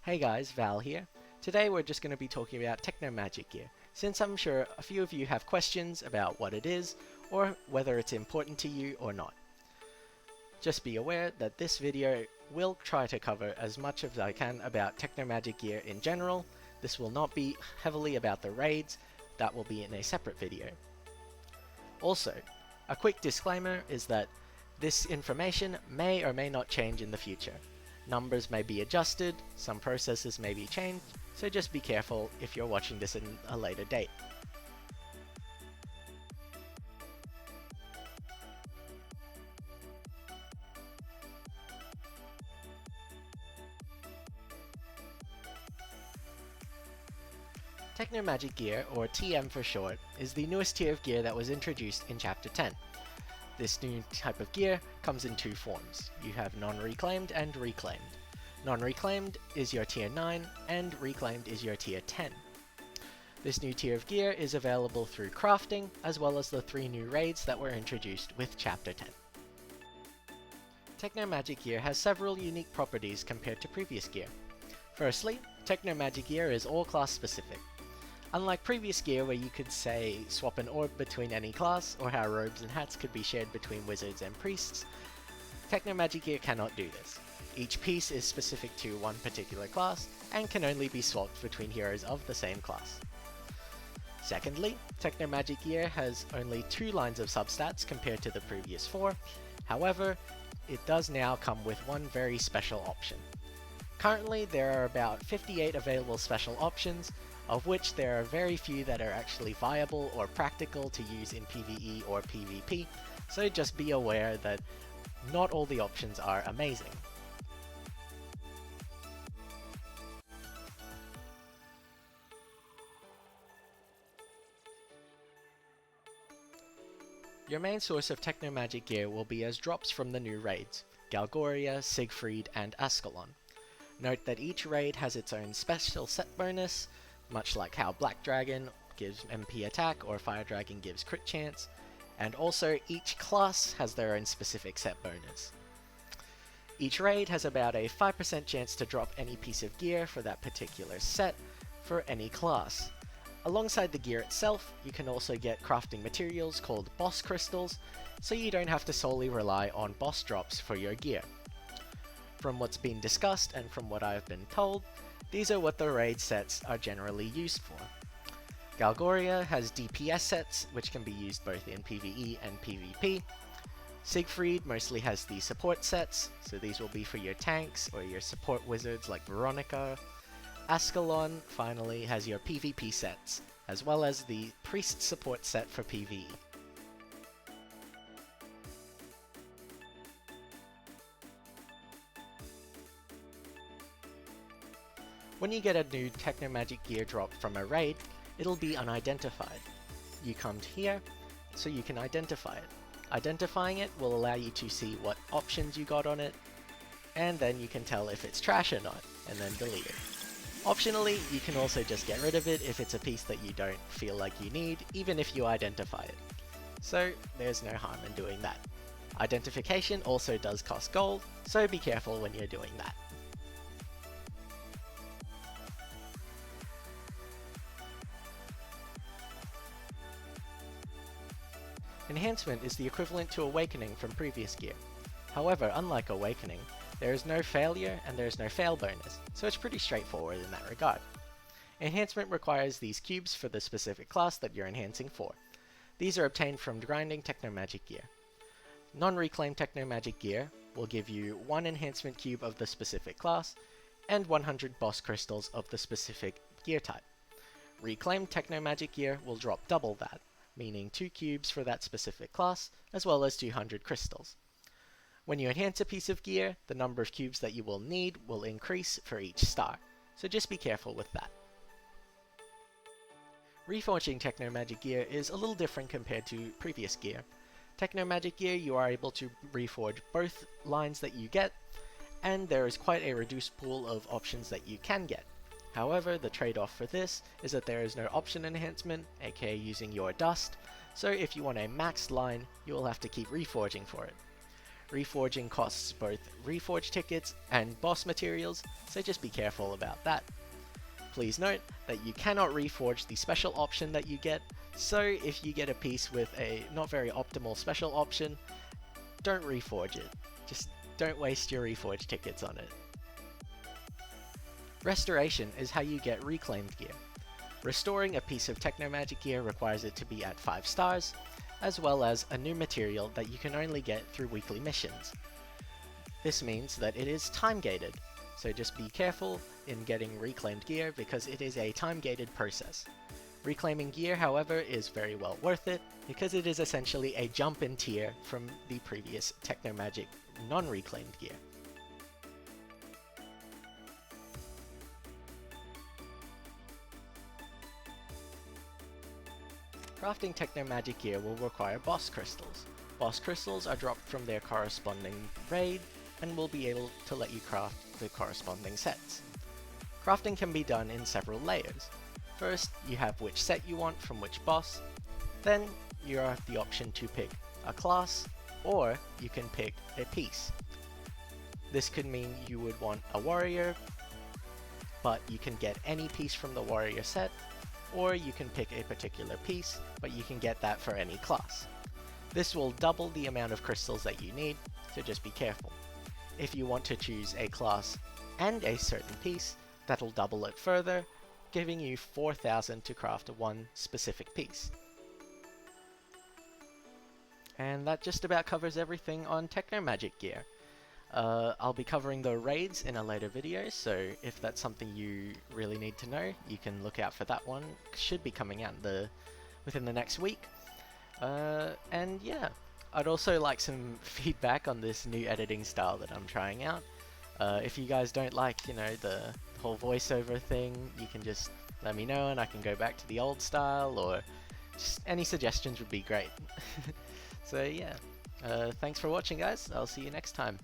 Hey guys, Val here. Today we're just going to be talking about Technomagic gear, since I'm sure a few of you have questions about what it is, or whether it's important to you or not. Just be aware that this video will try to cover as much as I can about Technomagic gear in general. This will not be heavily about the raids, that will be in a separate video. Also, a quick disclaimer is that this information may or may not change in the future. Numbers may be adjusted, some processes may be changed, so just be careful if you're watching this in a later date. Technomagic gear, or TM for short, is the newest tier of gear that was introduced in Chapter 10. This new type of gear comes in two forms. You have non-reclaimed and reclaimed. Non-reclaimed is your tier 9 and reclaimed is your tier 10. This new tier of gear is available through crafting as well as the 3 new raids that were introduced with Chapter 10. Technomagic gear has several unique properties compared to previous gear. Firstly, Technomagic gear is all class specific. Unlike previous gear where you could say swap an orb between any class, or how robes and hats could be shared between wizards and priests, Technomagic gear cannot do this. Each piece is specific to one particular class, and can only be swapped between heroes of the same class. Secondly, Technomagic gear has only 2 lines of substats compared to the previous 4, however, it does now come with one very special option. Currently, there are about 58 available special options, of which there are very few that are actually viable or practical to use in PvE or PvP, so just be aware that not all the options are amazing. Your main source of Technomagic gear will be as drops from the new raids, Galgoria, Siegfried, and Ascalon. Note that each raid has its own special set bonus, much like how Black Dragon gives MP attack or Fire Dragon gives crit chance, and also each class has their own specific set bonus. Each raid has about a 5% chance to drop any piece of gear for that particular set for any class. Alongside the gear itself, you can also get crafting materials called boss crystals, so you don't have to solely rely on boss drops for your gear. From what's been discussed and from what I've been told, these are what the raid sets are generally used for. Galgoria has DPS sets, which can be used both in PvE and PvP. Siegfried mostly has the support sets, so these will be for your tanks or your support wizards like Veronica. Ascalon finally has your PvP sets, as well as the priest support set for PvE. When you get a new Technomagic gear drop from a raid, it'll be unidentified. You come here, so you can identify it. Identifying it will allow you to see what options you got on it, and then you can tell if it's trash or not, and then delete it. Optionally, you can also just get rid of it if it's a piece that you don't feel like you need, even if you identify it. So there's no harm in doing that. Identification also does cost gold, so be careful when you're doing that. Enhancement is the equivalent to Awakening from previous gear. However, unlike Awakening, there is no failure and there is no fail bonus, so it's pretty straightforward in that regard. Enhancement requires these cubes for the specific class that you're enhancing for. These are obtained from grinding Technomagic gear. Non-reclaimed Technomagic gear will give you 1 enhancement cube of the specific class, and 100 boss crystals of the specific gear type. Reclaimed Technomagic gear will drop double that, meaning 2 cubes for that specific class, as well as 200 crystals. When you enhance a piece of gear, the number of cubes that you will need will increase for each star, so just be careful with that. Reforging Technomagic gear is a little different compared to previous gear. Technomagic gear, you are able to reforge both lines that you get, and there is quite a reduced pool of options that you can get. However, the trade-off for this is that there is no option enhancement, aka using your dust, so if you want a maxed line, you will have to keep reforging for it. Reforging costs both reforge tickets and boss materials, so just be careful about that. Please note that you cannot reforge the special option that you get, so if you get a piece with a not very optimal special option, don't reforge it. Just don't waste your reforge tickets on it. Restoration is how you get reclaimed gear. Restoring a piece of Technomagic gear requires it to be at 5 stars, as well as a new material that you can only get through weekly missions. This means that it is time-gated, so just be careful in getting reclaimed gear because it is a time-gated process. Reclaiming gear, however, is very well worth it because it is essentially a jump in tier from the previous Technomagic non-reclaimed gear. Crafting Technomagic gear will require boss crystals. Boss crystals are dropped from their corresponding raid and will be able to let you craft the corresponding sets. Crafting can be done in several layers. First, you have which set you want from which boss, then you have the option to pick a class, or you can pick a piece. This could mean you would want a warrior, but you can get any piece from the warrior set, or you can pick a particular piece, but you can get that for any class. This will double the amount of crystals that you need, so just be careful. If you want to choose a class and a certain piece, that'll double it further, giving you 4,000 to craft one specific piece. And that just about covers everything on Technomagic gear. I'll be covering the raids in a later video, so if that's something you really need to know, you can look out for that one. It should be coming out within the next week. And yeah, I'd also like some feedback on this new editing style that I'm trying out. If you guys don't like, the whole voiceover thing, you can just let me know and I can go back to the old style, or just any suggestions would be great. So yeah, thanks for watching guys, I'll see you next time.